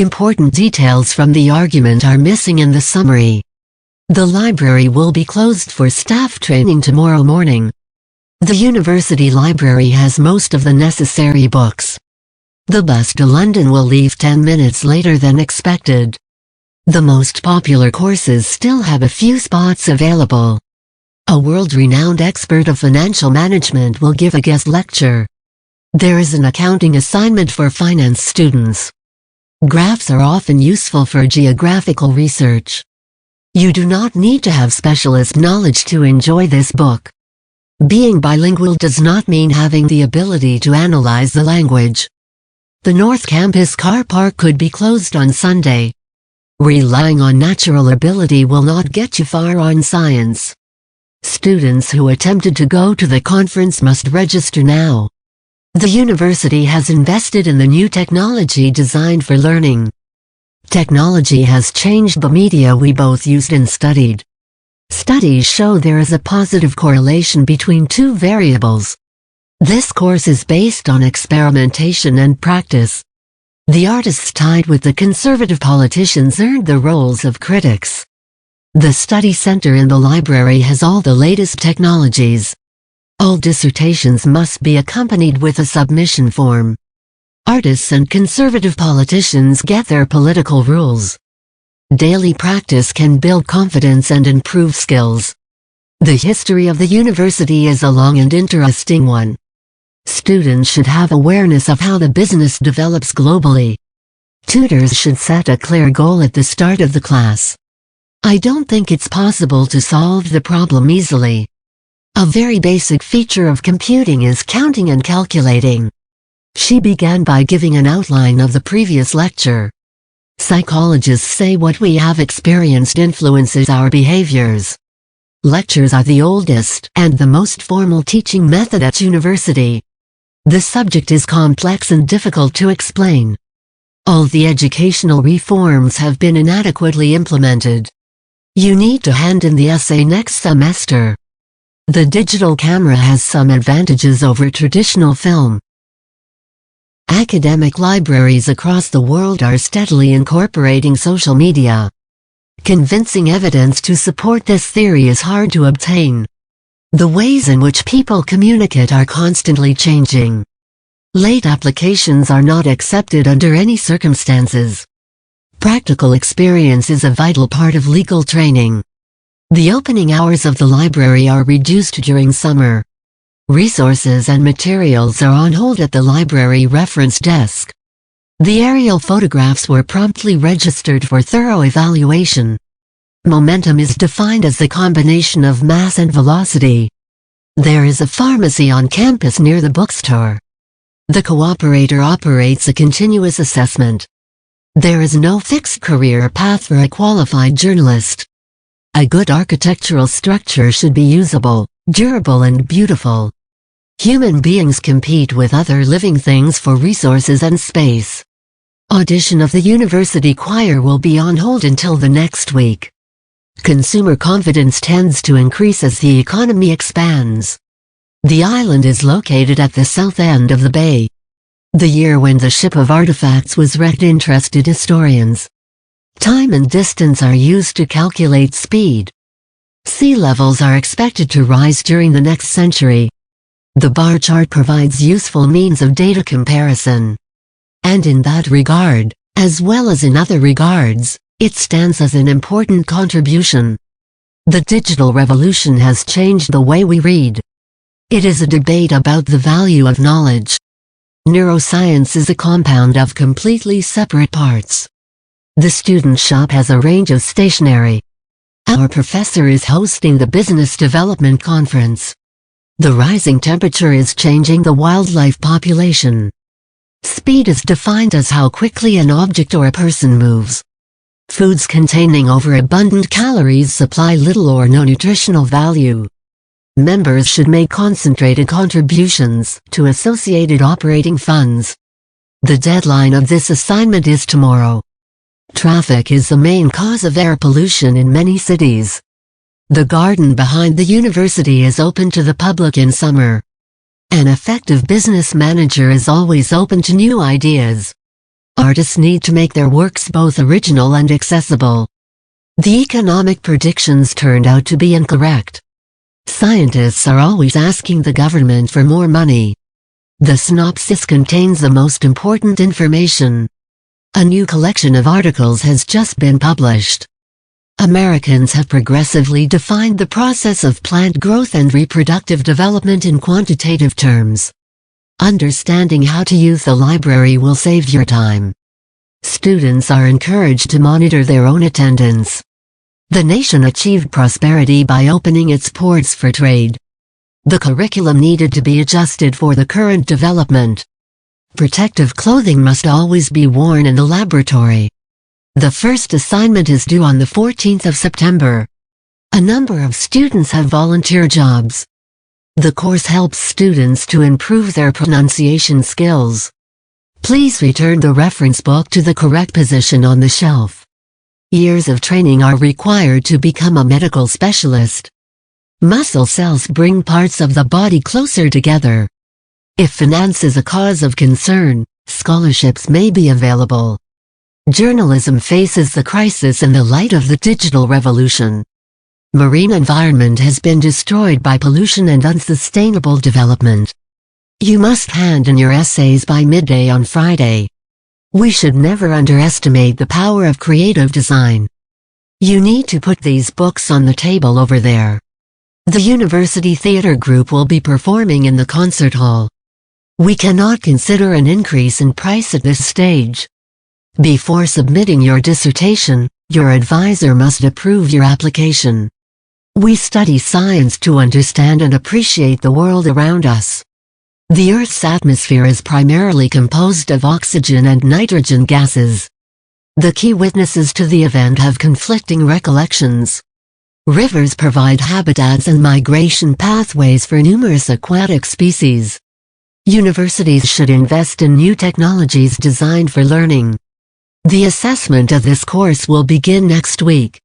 Important details from the argument are missing in the summary. The library will be closed for staff training tomorrow morning. The university library has most of the necessary books. The bus to London will leave 10 minutes later than expected. The most popular courses still have a few spots available. A world-renowned expert of financial management will give a guest lecture. There is an accounting assignment for finance students. Graphs are often useful for geographical research. You do not need to have specialist knowledge to enjoy this book. Being bilingual does not mean having the ability to analyze the language. The North Campus car park could be closed on Sunday. Relying on natural ability will not get you far on science. Students who attempted to go to the conference must register now. The university has invested in the new technology designed for learning. Technology has changed the media we both used and studied. Studies show there is a positive correlation between two variables. This course is based on experimentation and practice. The artists tied with the conservative politicians earned the roles of critics. The study center in the library has all the latest technologies. All dissertations must be accompanied with a submission form. Artists and conservative politicians get their political rules. Daily practice can build confidence and improve skills. The history of the university is a long and interesting one. Students should have awareness of how the business develops globally. Tutors should set a clear goal at the start of the class. I don't think it's possible to solve the problem easily. A very basic feature of computing is counting and calculating. She began by giving an outline of the previous lecture. Psychologists say what we have experienced influences our behaviors. Lectures are the oldest and the most formal teaching method at university. The subject is complex and difficult to explain. All the educational reforms have been inadequately implemented. You need to hand in the essay next semester. The digital camera has some advantages over traditional film. Academic libraries across the world are steadily incorporating social media. Convincing evidence to support this theory is hard to obtain. The ways in which people communicate are constantly changing. Late applications are not accepted under any circumstances. Practical experience is a vital part of legal training. The opening hours of the library are reduced during summer. Resources and materials are on hold at the library reference desk. The aerial photographs were promptly registered for thorough evaluation. Momentum is defined as the combination of mass and velocity. There is a pharmacy on campus near the bookstore. The cooperator operates a continuous assessment. There is no fixed career path for a qualified journalist. A good architectural structure should be usable, durable and beautiful. Human beings compete with other living things for resources and space. Audition of the university choir will be on hold until the next week. Consumer confidence tends to increase as the economy expands. The island is located at the south end of the bay. The year when the ship of artifacts was wrecked interested historians. Time and distance are used to calculate speed. Sea levels are expected to rise during the next century. The bar chart provides useful means of data comparison. And in that regard, as well as in other regards, it stands as an important contribution. The digital revolution has changed the way we read. It is a debate about the value of knowledge. Neuroscience is a compound of completely separate parts. The student shop has a range of stationery. Our professor is hosting the Business Development Conference. The rising temperature is changing the wildlife population. Speed is defined as how quickly an object or a person moves. Foods containing overabundant calories supply little or no nutritional value. Members should make concentrated contributions to associated operating funds. The deadline of this assignment is tomorrow. Traffic is the main cause of air pollution in many cities. The garden behind the university is open to the public in summer. An effective business manager is always open to new ideas. Artists need to make their works both original and accessible. The economic predictions turned out to be incorrect. Scientists are always asking the government for more money. The synopsis contains the most important information. A new collection of articles has just been published. Americans have progressively defined the process of plant growth and reproductive development in quantitative terms. Understanding how to use the library will save your time. Students are encouraged to monitor their own attendance. The nation achieved prosperity by opening its ports for trade. The curriculum needed to be adjusted for the current development. Protective clothing must always be worn in the laboratory. The first assignment is due on the 14th of September. A number of students have volunteer jobs. The course helps students to improve their pronunciation skills. Please return the reference book to the correct position on the shelf. Years of training are required to become a medical specialist. Muscle cells bring parts of the body closer together. If finance is a cause of concern, scholarships may be available. Journalism faces the crisis in the light of the digital revolution. Marine environment has been destroyed by pollution and unsustainable development. You must hand in your essays by midday on Friday. We should never underestimate the power of creative design. You need to put these books on the table over there. The University Theatre Group will be performing in the concert hall. We cannot consider an increase in price at this stage. Before submitting your dissertation, your advisor must approve your application. We study science to understand and appreciate the world around us. The Earth's atmosphere is primarily composed of oxygen and nitrogen gases. The key witnesses to the event have conflicting recollections. Rivers provide habitats and migration pathways for numerous aquatic species. Universities should invest in new technologies designed for learning. The assessment of this course will begin next week.